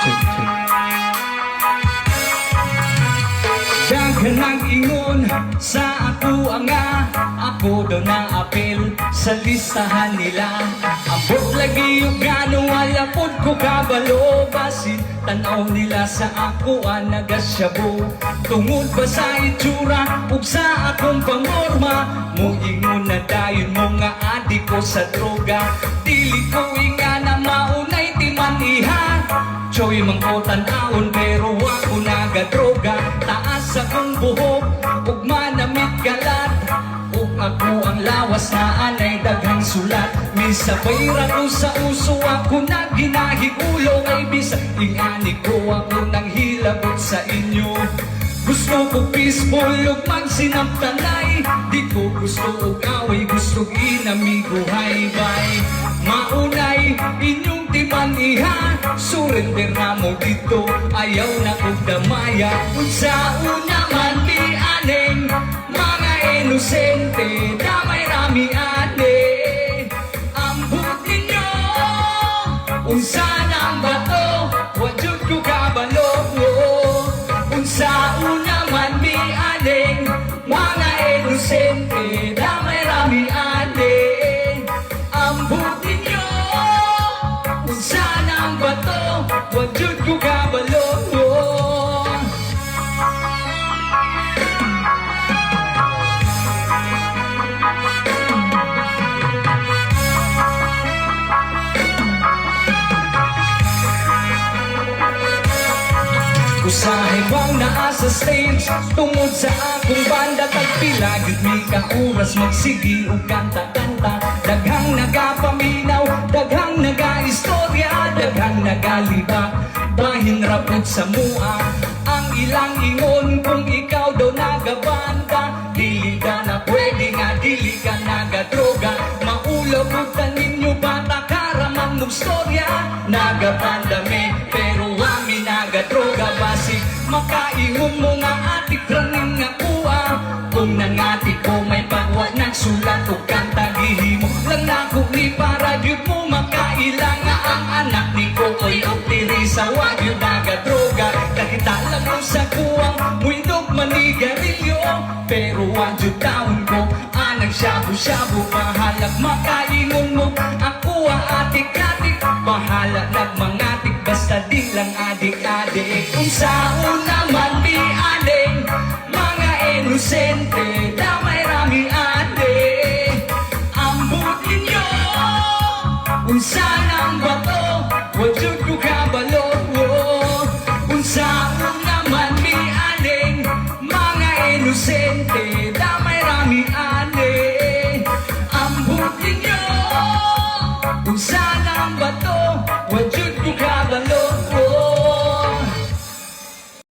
Check, check. Daghan ang ingon sa ako nga, ako daw na apel sa listahan nila. Abot lagi yung gano, wala pod ko kabalo. Basin tanaw nila sa ako nagasyabo. Tungod ba sa itsura ug sa akong pamorma, muingon na dayon mo nga adik ko sa droga. Dili ko inga na maunay ti maniha, choy mang ko tanawon pero ako nagadroga. Taas akong buhok ug manamit galat, ug ako ang lawas na anay daghang sulat. Misabay ra ko sa uso ako na ginahigulo, ay bisag ingani ko ako nang hilabot sa inyo. Gusto ko peaceful ug magsinamtanay, di ko gusto og away, gusto ginamigo haybay. Maunay inyong timaniha, surrender na mo dito, ayaw na kong damaya. Unsa una man di aning mga inosente, damay rami ane. Ambot ninyo, unsa nang bato, wajud ko kabalo. Unsa una man di aning mga inosente, damay rami ane. Ambot ninyo, unsa nang bato, wajud ko kabalo. Usahay bang naa sa stage, tungod sa akong banda, tagpilagid mi ka oras magsigi ug kanta-kanta. Daghang nagapaminaw, daghang nagaistorya, daghang nagalibak, bahin rapod sa mua. Ang ilang ingon kung ikaw daw nagabanda, dili ka na pwede nga, dili ka nagadroga. Maulaw ug taninyo bata karamang mong storya, nagabanda me pero ami nagadroga. Basig makaingon mo nga atik raning nga kuha, kung nangatik ko may pagwa nagsulat o kanta gihimo lang nako ni para yun mo makailang nga ang anak ni Kokoy o Teresa, wag yun nagadroga. Nakita lang mo sa kuwang muindog manigarilyo, pero wag yun taon ko anang shabu-shabu. Mahalak makaingon mo ako atik-atik, bahala nagmangatik basta di lang adik-adik. Unsa una man di aning mga inosente, damay rami adik. Ambot ninyo, unsa nang bato, wajud ko kabalo. Unsa una man di aning mga inosente, damay rami adik. Ambot ninyo, unsa nang bato,